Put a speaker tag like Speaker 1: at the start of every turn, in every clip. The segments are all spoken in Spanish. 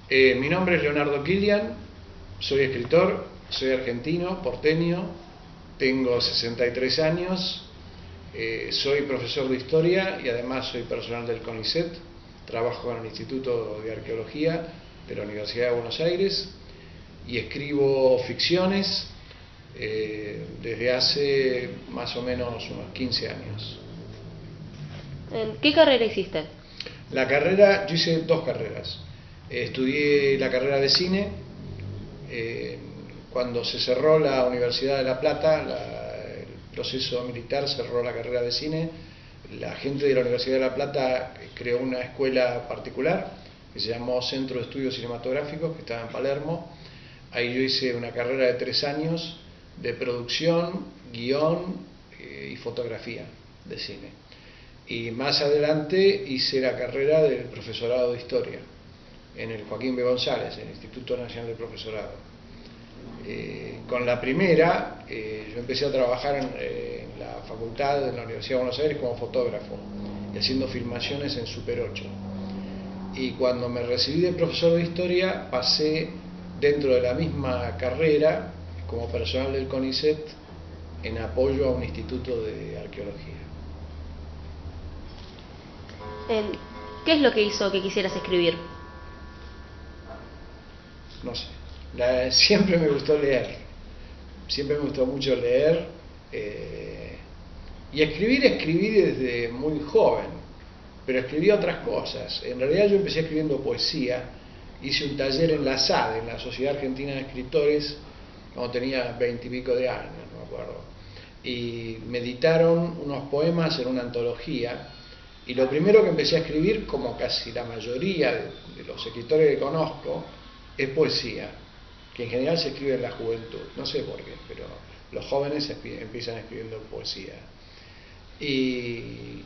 Speaker 1: Mi nombre es Leonardo Kilian, soy escritor, soy argentino, porteño, tengo 63 años, soy profesor de historia y además soy personal del CONICET, trabajo en el Instituto de Arqueología de la Universidad de Buenos Aires y escribo ficciones desde hace más o menos unos 15 años.
Speaker 2: ¿Qué carrera hiciste?
Speaker 1: La carrera, yo hice dos carreras. Estudié la carrera de cine. Cuando se cerró la Universidad de La Plata, el proceso militar cerró la carrera de cine, la gente de la Universidad de La Plata creó una escuela particular que se llamó Centro de Estudios Cinematográficos, que estaba en Palermo. Ahí yo hice una carrera de 3 años de producción, guión y fotografía de cine. Y más adelante hice la carrera del profesorado de historia en el Joaquín B. González, en el Instituto Nacional del Profesorado. Con la primera, yo empecé a trabajar en la facultad de la Universidad de Buenos Aires como fotógrafo y haciendo filmaciones en Super 8. Y cuando me recibí de profesor de historia, pasé dentro de la misma carrera como personal del CONICET en apoyo a un instituto de arqueología.
Speaker 2: ¿Qué es lo que hizo que quisieras escribir?
Speaker 1: No sé, siempre me gustó leer, siempre me gustó mucho leer y escribí desde muy joven, pero escribí otras cosas. En realidad yo empecé escribiendo poesía, hice un taller en la SAD, en la Sociedad Argentina de Escritores, cuando tenía 20 y pico de años, no me acuerdo, y me editaron unos poemas en una antología. Y lo primero que empecé a escribir, como casi la mayoría de los escritores que conozco, es poesía, que en general se escribe en la juventud, no sé por qué, pero los jóvenes empiezan escribiendo poesía. Y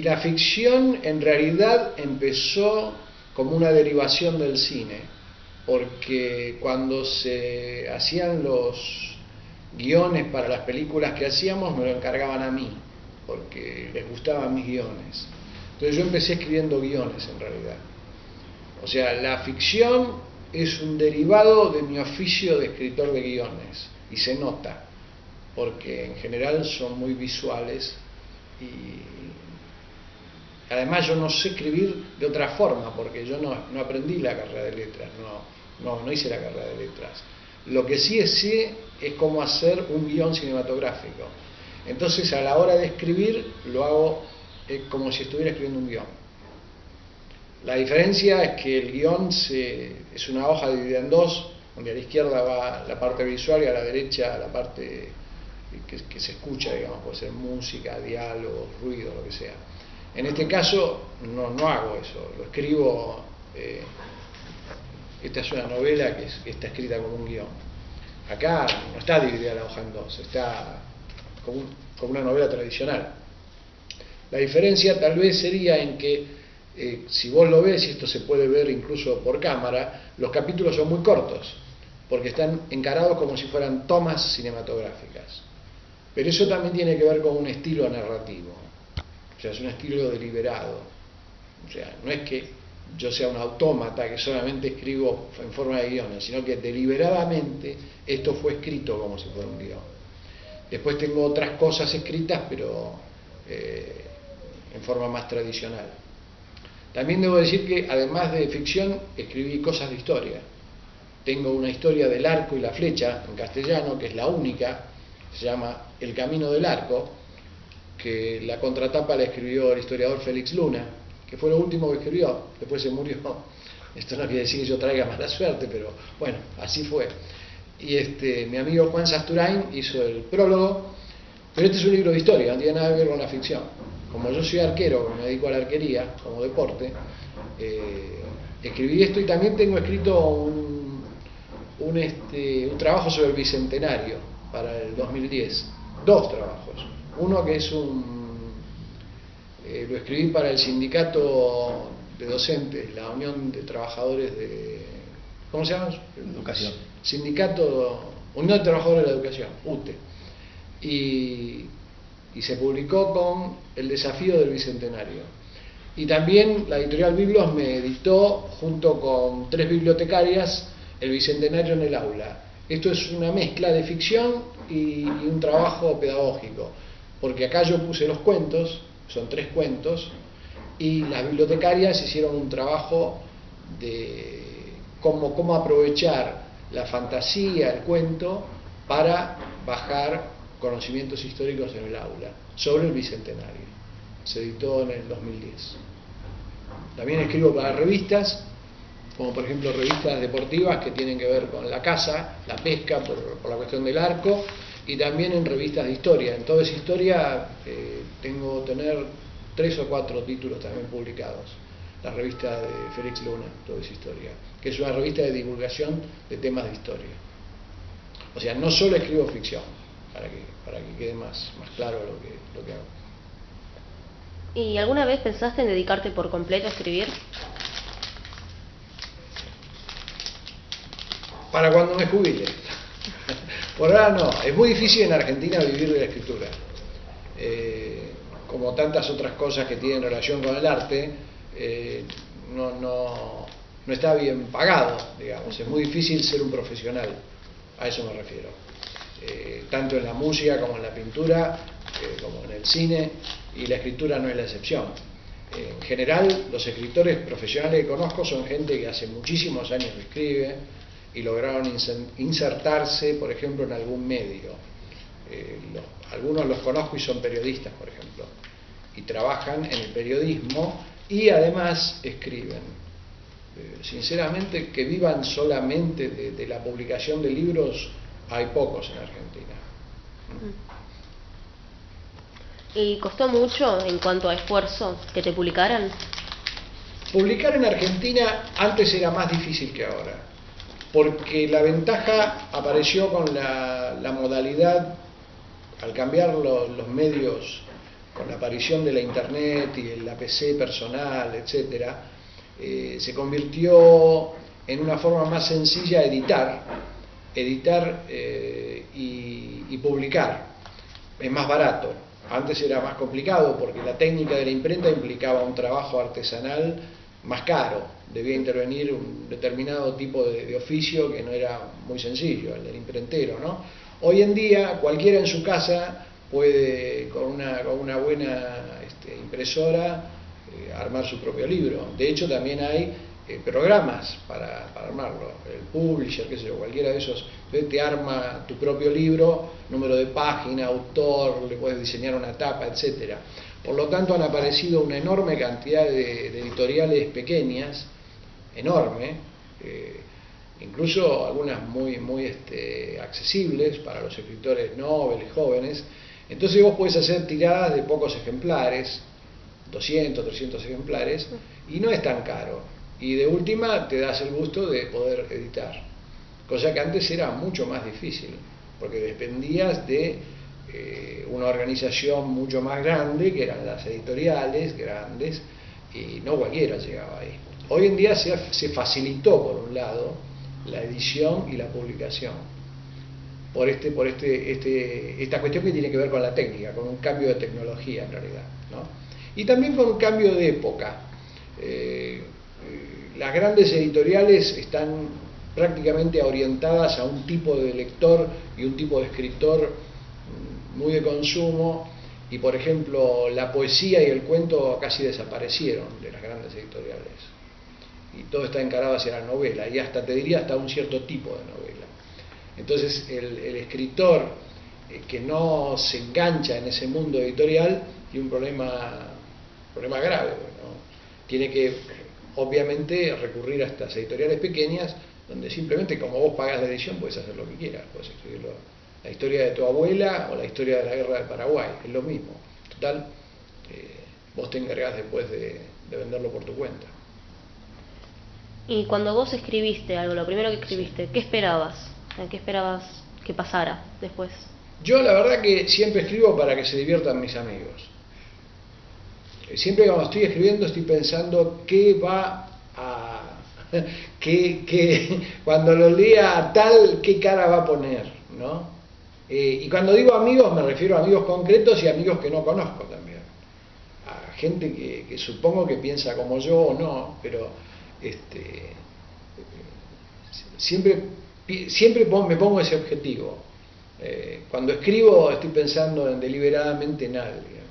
Speaker 1: la ficción en realidad empezó como una derivación del cine, porque cuando se hacían los guiones para las películas que hacíamos me lo encargaban a mí, porque les gustaban mis guiones. Entonces yo empecé escribiendo guiones en realidad. O sea, la ficción es un derivado de mi oficio de escritor de guiones, y se nota, porque en general son muy visuales y además yo no sé escribir de otra forma, porque yo no aprendí la carrera de letras, no hice la carrera de letras. Lo que sí sé es cómo hacer un guión cinematográfico. Entonces a la hora de escribir lo hago como si estuviera escribiendo un guión. La diferencia es que el guión es una hoja dividida en dos, donde a la izquierda va la parte visual y a la derecha la parte que se escucha, digamos, puede ser música, diálogo, ruido, lo que sea. En este caso no hago eso, lo escribo. Esta es una novela que está escrita como un guión. Acá no está dividida la hoja en dos, está como una novela tradicional. La diferencia tal vez sería en que si vos lo ves, y esto se puede ver incluso por cámara, los capítulos son muy cortos, porque están encarados como si fueran tomas cinematográficas. Pero eso también tiene que ver con un estilo narrativo, o sea, es un estilo deliberado. O sea, no es que yo sea un autómata que solamente escribo en forma de guiones, sino que deliberadamente esto fue escrito como si fuera un guión. Después tengo otras cosas escritas, pero en forma más tradicional. También debo decir que además de ficción escribí cosas de historia. Tengo una historia del arco y la flecha en castellano, que es la única, se llama El Camino del Arco, que la contratapa la escribió el historiador Félix Luna, que fue lo último que escribió, después se murió. Esto no quiere decir que yo traiga mala suerte, pero bueno, así fue. Y mi amigo Juan Sasturain hizo el prólogo, pero este es un libro de historia, no tiene nada que ver con la ficción. Como yo soy arquero, me dedico a la arquería como deporte, escribí esto y también tengo escrito un trabajo sobre el Bicentenario para el 2010, dos trabajos. Uno que es lo escribí para el sindicato de docentes, la Unión de Trabajadores de... ¿Cómo se llama?
Speaker 3: Educación.
Speaker 1: Unión de Trabajadores de la Educación, UTE. Y se publicó con el desafío del Bicentenario. Y también la editorial Biblos me editó, junto con 3 bibliotecarias, El Bicentenario en el Aula. Esto es una mezcla de ficción y un trabajo pedagógico, porque acá yo puse los cuentos, son 3 cuentos, y las bibliotecarias hicieron un trabajo de cómo aprovechar la fantasía, el cuento, para bajar conocimientos históricos en el aula, sobre el Bicentenario. Se editó en el 2010. También escribo para revistas, como por ejemplo revistas deportivas que tienen que ver con la caza, la pesca, por la cuestión del arco, y también en revistas de historia. En Todo es Historia tener 3 o 4 títulos también publicados. La revista de Félix Luna, Todo es Historia, que es una revista de divulgación de temas de historia. O sea, no solo escribo ficción, para que quede más claro lo que hago.
Speaker 2: ¿Y alguna vez pensaste en dedicarte por completo a escribir?
Speaker 1: Para cuando me jubile. Por ahora no. Es muy difícil en Argentina vivir de la escritura. Como tantas otras cosas que tienen relación con el arte, no está bien pagado, digamos. Es muy difícil ser un profesional. A eso me refiero. Tanto en la música como en la pintura, como en el cine, y la escritura no es la excepción. En general, los escritores profesionales que conozco son gente que hace muchísimos años que escribe y lograron insertarse, por ejemplo, en algún medio. Algunos los conozco y son periodistas, por ejemplo, y trabajan en el periodismo y además escriben. Sinceramente, que vivan solamente de la publicación de libros, hay pocos en Argentina.
Speaker 2: ¿Y costó mucho en cuanto a esfuerzo que te publicaran?
Speaker 1: Publicar en Argentina antes era más difícil que ahora, porque la ventaja apareció con la modalidad, al cambiar los medios, con la aparición de la internet y la PC personal, etcétera, se convirtió en una forma más sencilla editar y publicar. Es más barato. Antes era más complicado porque la técnica de la imprenta implicaba un trabajo artesanal más caro. Debía intervenir un determinado tipo de oficio que no era muy sencillo, el del imprentero, ¿no? Hoy en día cualquiera en su casa puede, con una buena impresora, armar su propio libro. De hecho, también hay programas para armarlo. El publisher, qué sé yo, cualquiera de esos, te arma tu propio libro, número de página, autor, le puedes diseñar una tapa, etcétera. Por lo tanto, han aparecido una enorme cantidad de editoriales pequeñas, enorme, incluso algunas muy accesibles para los escritores nobles, jóvenes. Entonces vos podés hacer tiradas de pocos ejemplares, 200, 300 ejemplares, y no es tan caro. Y de última te das el gusto de poder editar, cosa que antes era mucho más difícil, porque dependías de una organización mucho más grande, que eran las editoriales grandes, y no cualquiera llegaba ahí. Hoy en día se facilitó, por un lado, la edición y la publicación, por esta cuestión que tiene que ver con la técnica, con un cambio de tecnología en realidad, ¿no? Y también con un cambio de época. Las grandes editoriales están prácticamente orientadas a un tipo de lector y un tipo de escritor muy de consumo, y por ejemplo la poesía y el cuento casi desaparecieron de las grandes editoriales, y todo está encarado hacia la novela, y hasta te diría hasta un cierto tipo de novela. Entonces el escritor que no se engancha en ese mundo editorial tiene un problema grave, ¿no? Tiene que obviamente recurrir a estas editoriales pequeñas, donde simplemente, como vos pagás la edición, puedes hacer lo que quieras, puedes escribir la historia de tu abuela o la historia de la guerra del Paraguay, es lo mismo. Total, vos te encargás después de venderlo por tu cuenta.
Speaker 2: Y cuando vos escribiste algo, lo primero que escribiste, ¿qué esperabas? ¿Qué esperabas que pasara después? Yo la verdad que siempre escribo para que se diviertan mis amigos. Siempre cuando estoy escribiendo estoy pensando qué cuando lo lea tal, qué cara va a poner, ¿no? Y cuando digo amigos me refiero a amigos concretos y amigos que no conozco también. A
Speaker 1: gente que supongo que piensa como yo o no, pero siempre me pongo ese objetivo. Cuando escribo estoy pensando deliberadamente en alguien.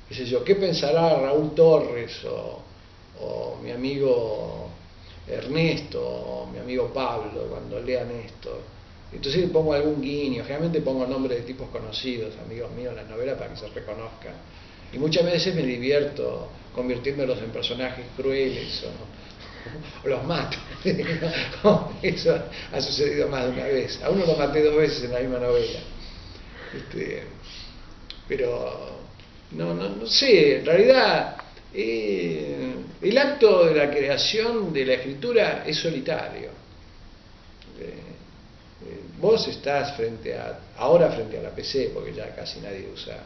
Speaker 1: ¿Qué sé yo? ¿Qué pensará Raúl Torres o mi amigo Ernesto o mi amigo Pablo cuando lean esto? Entonces pongo algún guiño, generalmente pongo nombres de tipos conocidos, amigos míos en las novelas para que se reconozcan. Y muchas veces me divierto convirtiéndolos en personajes crueles o los mato. Eso ha sucedido más de una vez. A uno lo maté 2 veces en la misma novela. Pero no sé, en realidad el acto de la creación de la escritura es solitario. Vos estás ahora frente a la PC, porque ya casi nadie usa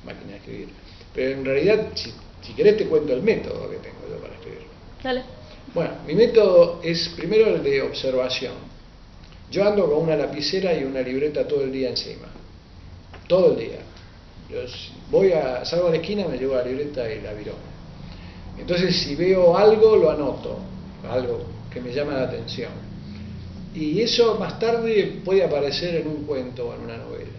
Speaker 1: máquina de escribir. Pero en realidad, si querés te cuento el método que tengo yo para escribir.
Speaker 2: Dale.
Speaker 1: Bueno, mi método es primero el de observación. Yo ando con una lapicera y una libreta todo el día encima. Todo el día. Salgo a la esquina, me llevo la libreta y la virome. Entonces, si veo algo, lo anoto. Algo que me llama la atención. Y eso más tarde puede aparecer en un cuento o en una novela.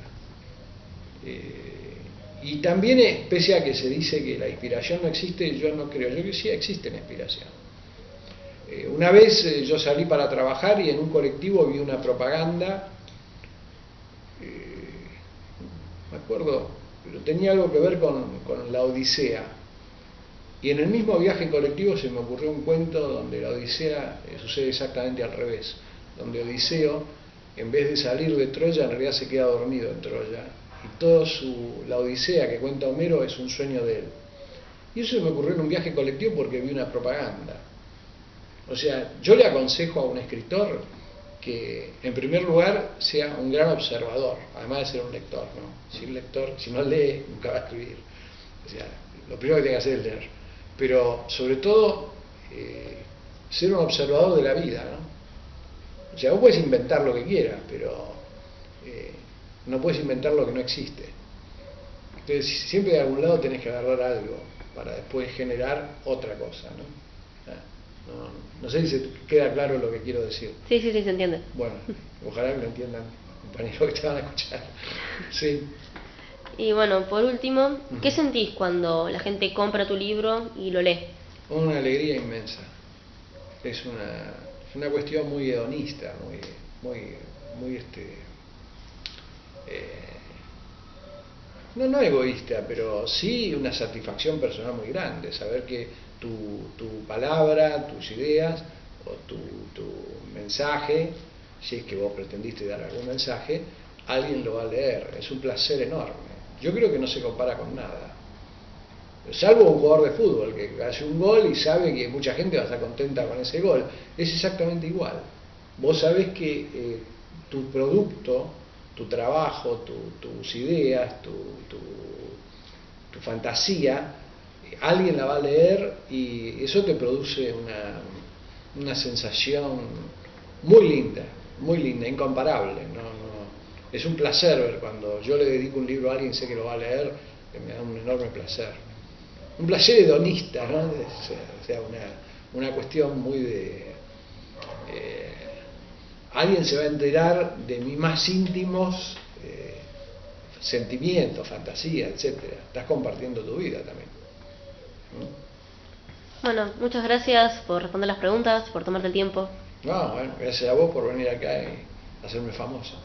Speaker 1: Y también, pese a que se dice que la inspiración no existe, yo no creo. Yo creo que sí existe la inspiración. Una vez yo salí para trabajar y en un colectivo vi una propaganda, me acuerdo, pero tenía algo que ver con la Odisea. Y en el mismo viaje colectivo se me ocurrió un cuento donde la Odisea sucede exactamente al revés. Donde Odiseo, en vez de salir de Troya, en realidad se queda dormido en Troya. Y toda la Odisea que cuenta Homero es un sueño de él. Y eso me ocurrió en un viaje colectivo porque vi una propaganda. O sea, yo le aconsejo a un escritor que, en primer lugar, sea un gran observador, además de ser un lector, ¿no? Si no lee, nunca va a escribir. O sea, lo primero que tiene que hacer es leer. Pero, sobre todo, ser un observador de la vida, ¿no? O sea, vos puedes inventar lo que quieras, pero no puedes inventar lo que no existe. Entonces, siempre de algún lado tenés que agarrar algo para después generar otra cosa, ¿no? No sé si se queda claro lo que quiero decir.
Speaker 2: Sí, se entiende.
Speaker 1: Bueno, ojalá que lo entiendan, compañeros que te van a escuchar. Sí.
Speaker 2: Y bueno, por último, ¿qué sentís cuando la gente compra tu libro y lo lee? Una
Speaker 1: alegría inmensa. Es una cuestión muy hedonista, muy no egoísta, pero sí una satisfacción personal muy grande, saber que tu palabra, tus ideas o tu mensaje, si es que vos pretendiste dar algún mensaje, alguien lo va a leer. Es un placer enorme. Yo creo que no se compara con nada. Salvo un jugador de fútbol que hace un gol y sabe que mucha gente va a estar contenta con ese gol. Es exactamente igual. Vos sabés que tu producto, tu trabajo, tus ideas, tu fantasía, alguien la va a leer y eso te produce una sensación muy linda, incomparable. Es un placer ver cuando yo le dedico un libro a alguien, sé que lo va a leer, que me da un enorme placer. Un placer hedonista, ¿no? O sea, una cuestión muy de... alguien se va a enterar de mis más íntimos sentimientos, fantasías, etcétera. Estás compartiendo tu vida también.
Speaker 2: Bueno, muchas gracias por responder las preguntas, por tomarte el tiempo.
Speaker 1: No, bueno, gracias a vos por venir acá y hacerme famoso.